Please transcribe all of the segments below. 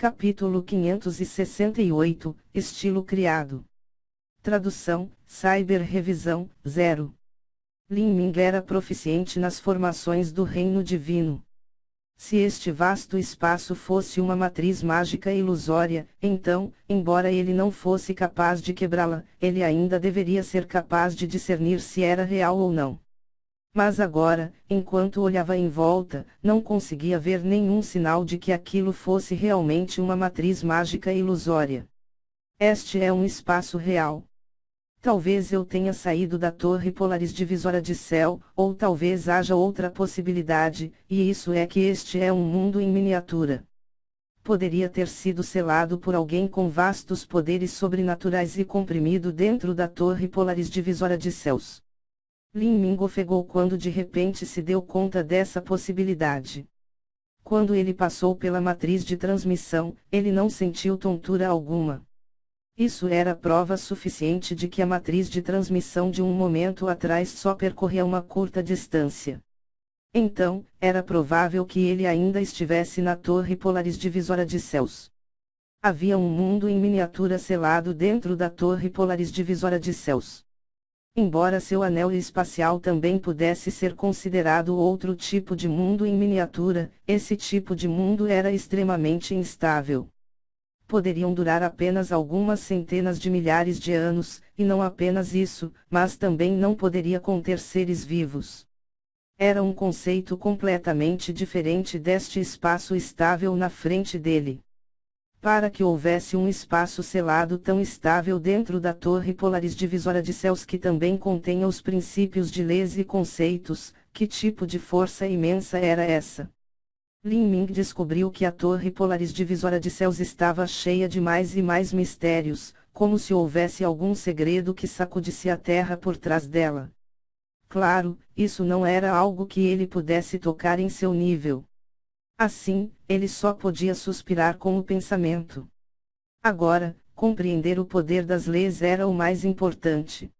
Capítulo 568, Estilo criado. Tradução, Cyber Revisão, 0. Lin Ming era proficiente nas formações do reino divino. Se este vasto espaço fosse uma matriz mágica ilusória, então, embora ele não fosse capaz de quebrá-la, ele ainda deveria ser capaz de discernir se era real ou não. Mas agora, enquanto olhava em volta, não conseguia ver nenhum sinal de que aquilo fosse realmente uma matriz mágica ilusória. Este é um espaço real. Talvez eu tenha saído da torre Polaris divisória de céu, ou talvez haja outra possibilidade, e isso é que este é um mundo em miniatura. Poderia ter sido selado por alguém com vastos poderes sobrenaturais e comprimido dentro da torre Polaris divisória de céus. Lin Ming ofegou quando de repente se deu conta dessa possibilidade. Quando ele passou pela matriz de transmissão, ele não sentiu tontura alguma. Isso era prova suficiente de que a matriz de transmissão de um momento atrás só percorria uma curta distância. Então, era provável que ele ainda estivesse na torre Polaris divisória de céus. Havia um mundo em miniatura selado dentro da torre Polaris divisória de céus. Embora seu anel espacial também pudesse ser considerado outro tipo de mundo em miniatura, esse tipo de mundo era extremamente instável. Poderiam durar apenas algumas centenas de milhares de anos, e não apenas isso, mas também não poderia conter seres vivos. Era um conceito completamente diferente deste espaço estável na frente dele. Para que houvesse um espaço selado tão estável dentro da torre Polaris divisória de céus que também contenha os princípios de leis e conceitos, que tipo de força imensa era essa? Lin Ming descobriu que a torre Polaris divisória de céus estava cheia de mais e mais mistérios, como se houvesse algum segredo que sacudisse a terra por trás dela. Claro, isso não era algo que ele pudesse tocar em seu nível. Assim, ele só podia suspirar com o pensamento. Agora, compreender o poder das leis era o mais importante.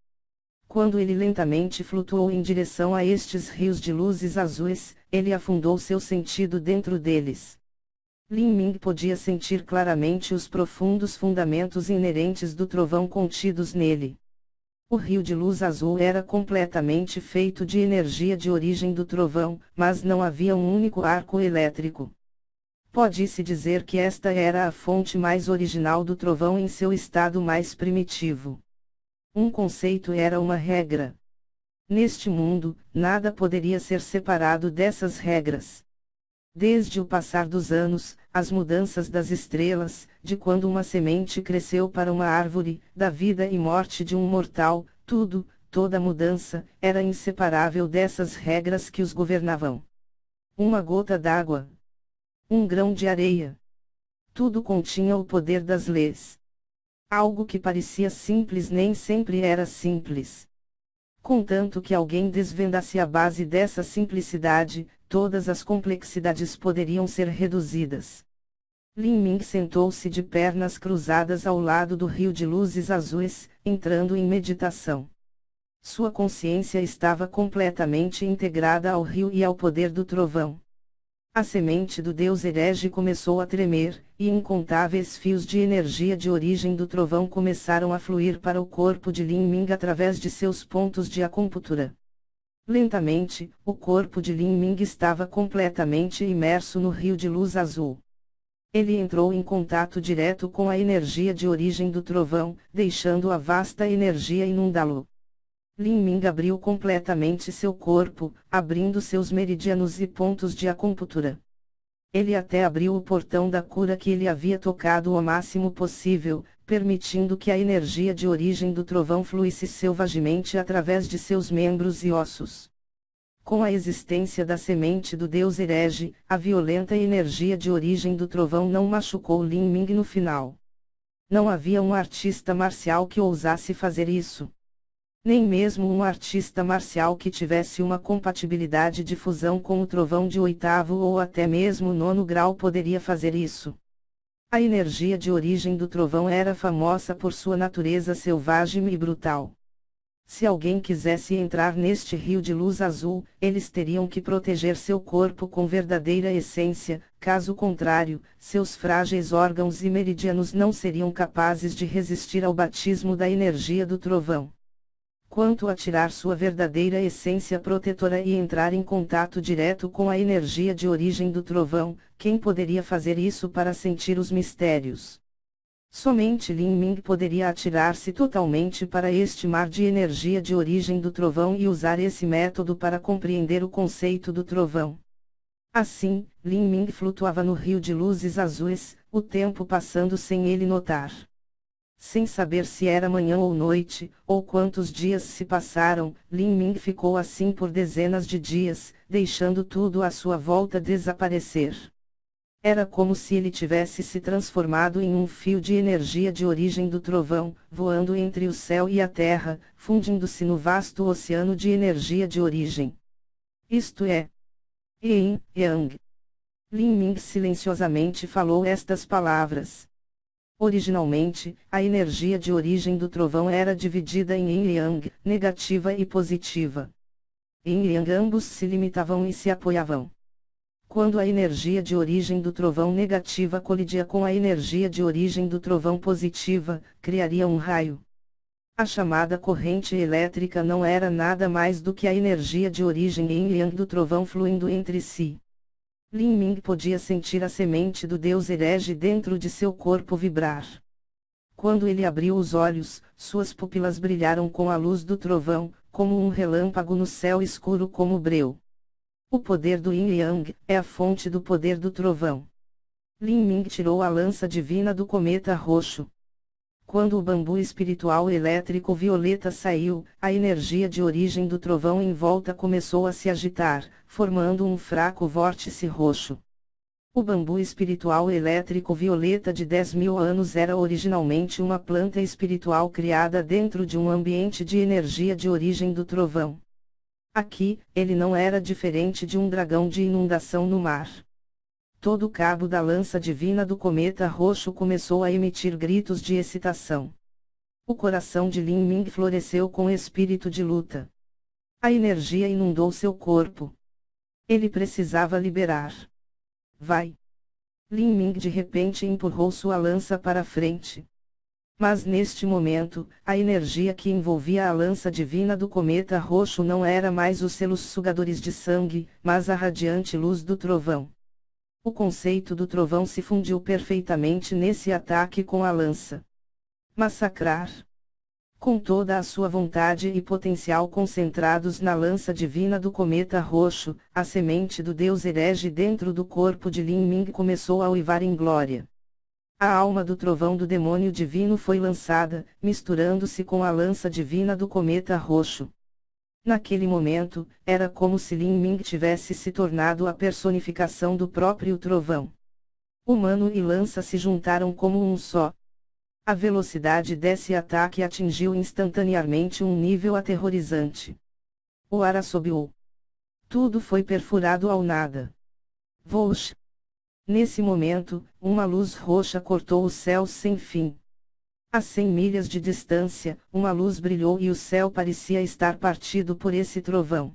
Quando ele lentamente flutuou em direção a estes rios de luzes azuis, ele afundou seu sentido dentro deles. Lin Ming podia sentir claramente os profundos fundamentos inerentes do trovão contidos nele. O rio de luz azul era completamente feito de energia de origem do trovão, mas não havia um único arco elétrico. Pode-se dizer que esta era a fonte mais original do trovão em seu estado mais primitivo. Um conceito era uma regra. Neste mundo, nada poderia ser separado dessas regras. Desde o passar dos anos, as mudanças das estrelas, de quando uma semente cresceu para uma árvore, da vida e morte de um mortal, toda mudança, era inseparável dessas regras que os governavam. Uma gota d'água. Um grão de areia. Tudo continha o poder das leis. Algo que parecia simples nem sempre era simples. Contanto que alguém desvendasse a base dessa simplicidade, todas as complexidades poderiam ser reduzidas. Lin Ming sentou-se de pernas cruzadas ao lado do rio de luzes azuis, entrando em meditação. Sua consciência estava completamente integrada ao rio e ao poder do trovão. A semente do deus herege começou a tremer, e incontáveis fios de energia de origem do trovão começaram a fluir para o corpo de Lin Ming através de seus pontos de acupuntura. Lentamente, o corpo de Lin Ming estava completamente imerso no rio de luz azul. Ele entrou em contato direto com a energia de origem do trovão, deixando a vasta energia inundá-lo. Lin Ming abriu completamente seu corpo, abrindo seus meridianos e pontos de acupuntura. Ele até abriu o portão da cura que ele havia tocado o máximo possível, permitindo que a energia de origem do trovão fluísse selvagemente através de seus membros e ossos. Com a existência da semente do deus herege, a violenta energia de origem do trovão não machucou Lin Ming no final. Não havia um artista marcial que ousasse fazer isso. Nem mesmo um artista marcial que tivesse uma compatibilidade de fusão com o trovão de 8º ou até mesmo 9º grau poderia fazer isso. A energia de origem do trovão era famosa por sua natureza selvagem e brutal. Se alguém quisesse entrar neste rio de luz azul, eles teriam que proteger seu corpo com verdadeira essência, caso contrário, seus frágeis órgãos e meridianos não seriam capazes de resistir ao batismo da energia do trovão. Quanto a tirar sua verdadeira essência protetora e entrar em contato direto com a energia de origem do trovão, quem poderia fazer isso para sentir os mistérios? Somente Lin Ming poderia atirar-se totalmente para este mar de energia de origem do trovão e usar esse método para compreender o conceito do trovão. Assim, Lin Ming flutuava no rio de luzes azuis, o tempo passando sem ele notar. Sem saber se era manhã ou noite, ou quantos dias se passaram, Lin Ming ficou assim por dezenas de dias, deixando tudo à sua volta desaparecer. Era como se ele tivesse se transformado em um fio de energia de origem do trovão, voando entre o céu e a terra, fundindo-se no vasto oceano de energia de origem. Isto é, Yin, Yang. Lin Ming silenciosamente falou estas palavras. Originalmente, a energia de origem do trovão era dividida em Yin e Yang, negativa e positiva. Yin e Yang ambos se limitavam e se apoiavam. Quando a energia de origem do trovão negativa colidia com a energia de origem do trovão positiva, criaria um raio. A chamada corrente elétrica não era nada mais do que a energia de origem Yin e Yang do trovão fluindo entre si. Lin Ming podia sentir a semente do deus herege dentro de seu corpo vibrar. Quando ele abriu os olhos, suas pupilas brilharam com a luz do trovão, como um relâmpago no céu escuro como breu. O poder do Yin e Yang é a fonte do poder do trovão. Lin Ming tirou a lança divina do cometa roxo. Quando o bambu espiritual elétrico violeta saiu, a energia de origem do trovão em volta começou a se agitar, formando um fraco vórtice roxo. O bambu espiritual elétrico violeta de 10.000 anos era originalmente uma planta espiritual criada dentro de um ambiente de energia de origem do trovão. Aqui, ele não era diferente de um dragão de inundação no mar. Todo o cabo da lança divina do cometa roxo começou a emitir gritos de excitação. O coração de Lin Ming floresceu com espírito de luta. A energia inundou seu corpo. Ele precisava liberar. Vai! Lin Ming de repente empurrou sua lança para frente. Mas neste momento, a energia que envolvia a lança divina do cometa roxo não era mais os selos sugadores de sangue, mas a radiante luz do trovão. O conceito do trovão se fundiu perfeitamente nesse ataque com a lança. Massacrar. Com toda a sua vontade e potencial concentrados na lança divina do cometa roxo, a semente do deus herege dentro do corpo de Lin Ming começou a uivar em glória. A alma do trovão do demônio divino foi lançada, misturando-se com a lança divina do cometa roxo. Naquele momento, era como se Lin Ming tivesse se tornado a personificação do próprio trovão. Humano e lança se juntaram como um só. A velocidade desse ataque atingiu instantaneamente um nível aterrorizante. O ar assobiou. Tudo foi perfurado ao nada. Vouch! Nesse momento, uma luz roxa cortou o céu sem fim. A 100 milhas de distância, uma luz brilhou e o céu parecia estar partido por esse trovão.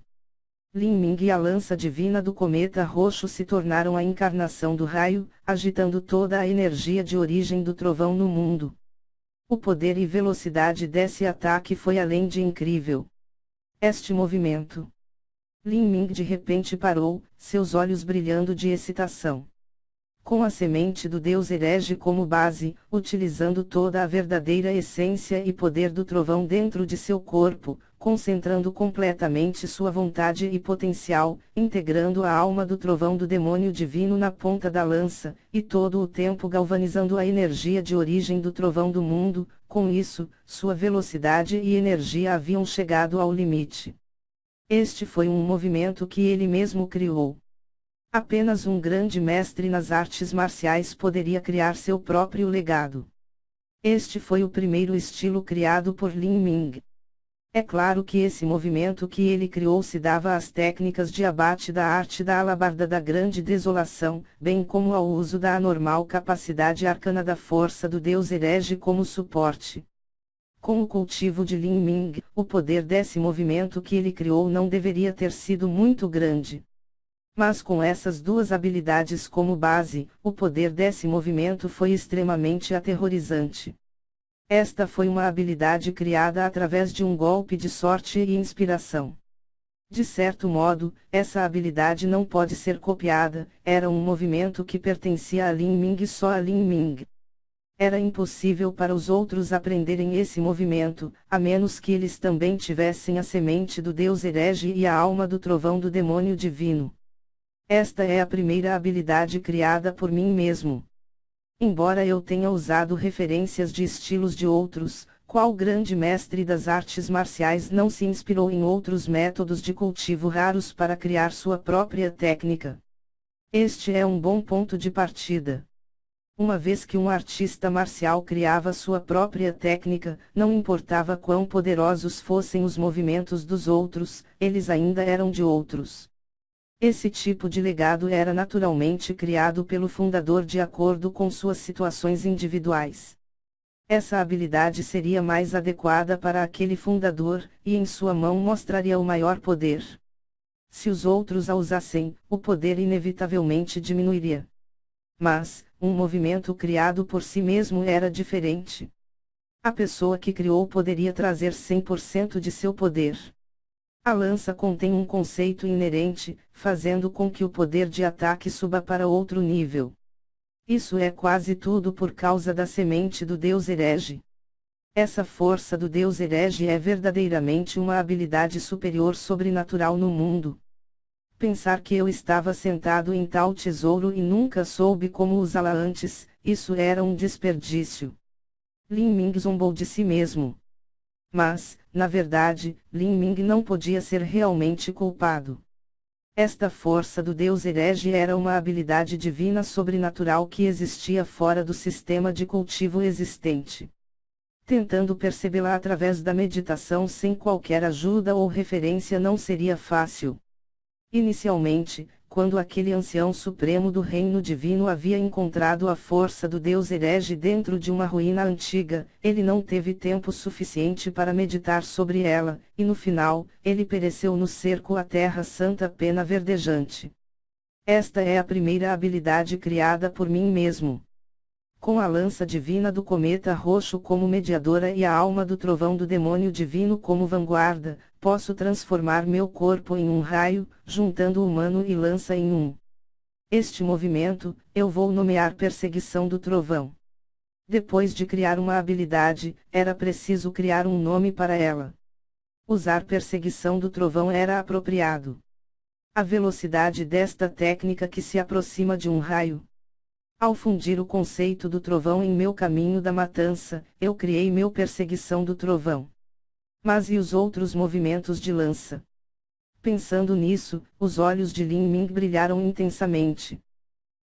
Lin Ming e a lança divina do cometa roxo se tornaram a encarnação do raio, agitando toda a energia de origem do trovão no mundo. O poder e velocidade desse ataque foi além de incrível. Este movimento. Lin Ming de repente parou, seus olhos brilhando de excitação. Com a semente do deus herege como base, utilizando toda a verdadeira essência e poder do trovão dentro de seu corpo, concentrando completamente sua vontade e potencial, integrando a alma do trovão do demônio divino na ponta da lança, e todo o tempo galvanizando a energia de origem do trovão do mundo, com isso, sua velocidade e energia haviam chegado ao limite. Este foi um movimento que ele mesmo criou. Apenas um grande mestre nas artes marciais poderia criar seu próprio legado. Este foi o primeiro estilo criado por Lin Ming. É claro que esse movimento que ele criou se dava às técnicas de abate da arte da alabarda da grande desolação, bem como ao uso da anormal capacidade arcana da força do deus herege como suporte. Com o cultivo de Lin Ming, o poder desse movimento que ele criou não deveria ter sido muito grande. Mas com essas duas habilidades como base, o poder desse movimento foi extremamente aterrorizante. Esta foi uma habilidade criada através de um golpe de sorte e inspiração. De certo modo, essa habilidade não pode ser copiada, era um movimento que pertencia a Lin Ming e só a Lin Ming. Era impossível para os outros aprenderem esse movimento, a menos que eles também tivessem a semente do Deus herege e a alma do trovão do demônio divino. Esta é a primeira habilidade criada por mim mesmo. Embora eu tenha usado referências de estilos de outros, qual grande mestre das artes marciais não se inspirou em outros métodos de cultivo raros para criar sua própria técnica? Este é um bom ponto de partida. Uma vez que um artista marcial criava sua própria técnica, não importava quão poderosos fossem os movimentos dos outros, eles ainda eram de outros. Esse tipo de legado era naturalmente criado pelo fundador de acordo com suas situações individuais. Essa habilidade seria mais adequada para aquele fundador, e em sua mão mostraria o maior poder. Se os outros a usassem, o poder inevitavelmente diminuiria. Mas, um movimento criado por si mesmo era diferente. A pessoa que criou poderia trazer 100% de seu poder. A lança contém um conceito inerente, fazendo com que o poder de ataque suba para outro nível. Isso é quase tudo por causa da semente do Deus herege. Essa força do Deus herege é verdadeiramente uma habilidade superior sobrenatural no mundo. Pensar que eu estava sentado em tal tesouro e nunca soube como usá-la antes, isso era um desperdício. Lin Ming zombou de si mesmo. Mas, na verdade, Lin Ming não podia ser realmente culpado. Esta força do Deus herege era uma habilidade divina sobrenatural que existia fora do sistema de cultivo existente. Tentando percebê-la através da meditação sem qualquer ajuda ou referência não seria fácil. Inicialmente, quando aquele ancião supremo do reino divino havia encontrado a força do Deus herege dentro de uma ruína antiga, ele não teve tempo suficiente para meditar sobre ela, e no final, ele pereceu no cerco à Terra Santa pena verdejante. Esta é a primeira habilidade criada por mim mesmo. Com a lança divina do cometa roxo como mediadora e a alma do trovão do demônio divino como vanguarda, posso transformar meu corpo em um raio, juntando humano e lança em um. Este movimento, eu vou nomear perseguição do trovão. Depois de criar uma habilidade, era preciso criar um nome para ela. Usar perseguição do trovão era apropriado. A velocidade desta técnica que se aproxima de um raio. Ao fundir o conceito do trovão em meu caminho da matança, eu criei meu perseguição do trovão. Mas e os outros movimentos de lança? Pensando nisso, os olhos de Lin Ming brilharam intensamente.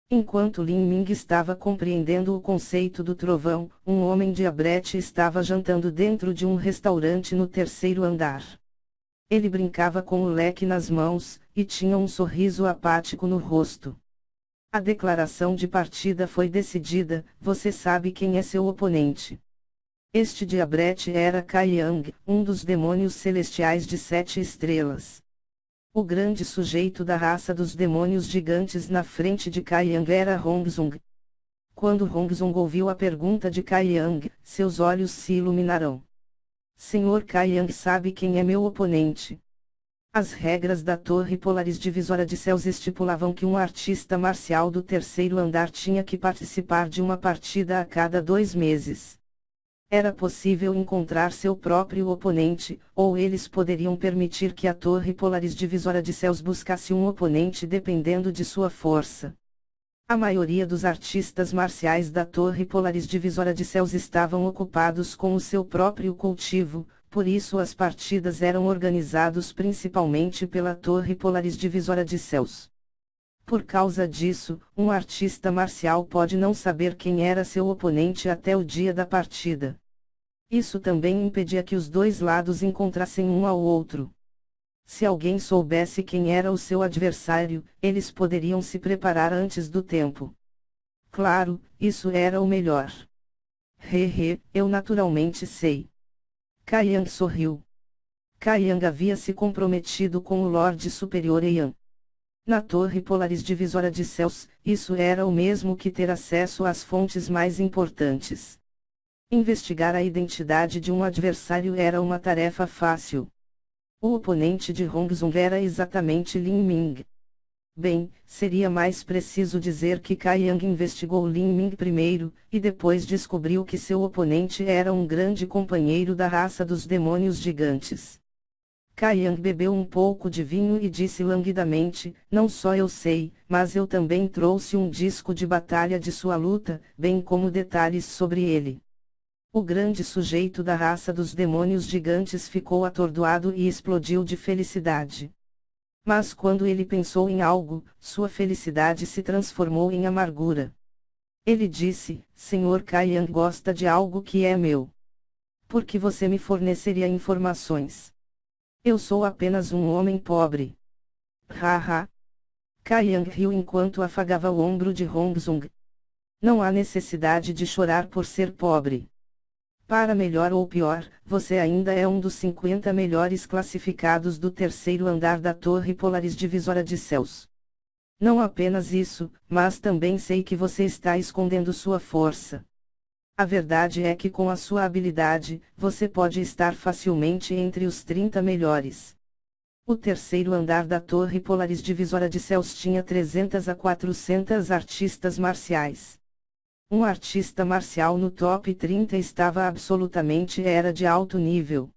Enquanto Lin Ming estava compreendendo o conceito do trovão, um homem de Abrete estava jantando dentro de um restaurante no terceiro andar. Ele brincava com o leque nas mãos, e tinha um sorriso apático no rosto. A declaração de partida foi decidida, você sabe quem é seu oponente. Este Diabrete era Kai Yang, um dos demônios celestiais de 7 estrelas. O grande sujeito da raça dos demônios gigantes na frente de Kai Yang era Hongzong. Quando Hongzong ouviu a pergunta de Kai Yang, seus olhos se iluminaram. Senhor Kai Yang sabe quem é meu oponente. As regras da Torre Polaris Divisora de Céus estipulavam que um artista marcial do terceiro andar tinha que participar de uma partida a cada 2 meses. Era possível encontrar seu próprio oponente, ou eles poderiam permitir que a Torre Polaris Divisora de Céus buscasse um oponente dependendo de sua força. A maioria dos artistas marciais da Torre Polaris Divisora de Céus estavam ocupados com o seu próprio cultivo, por isso as partidas eram organizadas principalmente pela Torre Polaris Divisora de Céus. Por causa disso, um artista marcial pode não saber quem era seu oponente até o dia da partida. Isso também impedia que os dois lados encontrassem um ao outro. Se alguém soubesse quem era o seu adversário, eles poderiam se preparar antes do tempo. Claro, isso era o melhor. Eu naturalmente sei. Kaiang sorriu. Kaiang havia se comprometido com o Lorde Superior Heian. Na Torre Polaris Divisora de Céus, isso era o mesmo que ter acesso às fontes mais importantes. Investigar a identidade de um adversário era uma tarefa fácil. O oponente de Hongzong era exatamente Lin Ming. Bem, seria mais preciso dizer que Kaiang investigou Lin Ming primeiro, e depois descobriu que seu oponente era um grande companheiro da raça dos demônios gigantes. Kaiang bebeu um pouco de vinho e disse languidamente: não só eu sei, mas eu também trouxe um disco de batalha de sua luta, bem como detalhes sobre ele. O grande sujeito da raça dos demônios gigantes ficou atordoado e explodiu de felicidade. Mas quando ele pensou em algo, sua felicidade se transformou em amargura. Ele disse: Senhor Kaiang gosta de algo que é meu. Por que você me forneceria informações? Eu sou apenas um homem pobre. Haha. Kaiang riu enquanto afagava o ombro de Hongzong. Não há necessidade de chorar por ser pobre. Para melhor ou pior, você ainda é um dos 50 melhores classificados do terceiro andar da Torre Polaris Divisora de Céus. Não apenas isso, mas também sei que você está escondendo sua força. A verdade é que com a sua habilidade, você pode estar facilmente entre os 30 melhores. O terceiro andar da Torre Polaris Divisora de Céus tinha 300 a 400 artistas marciais. Um artista marcial no top 30 estava absolutamente era de alto nível.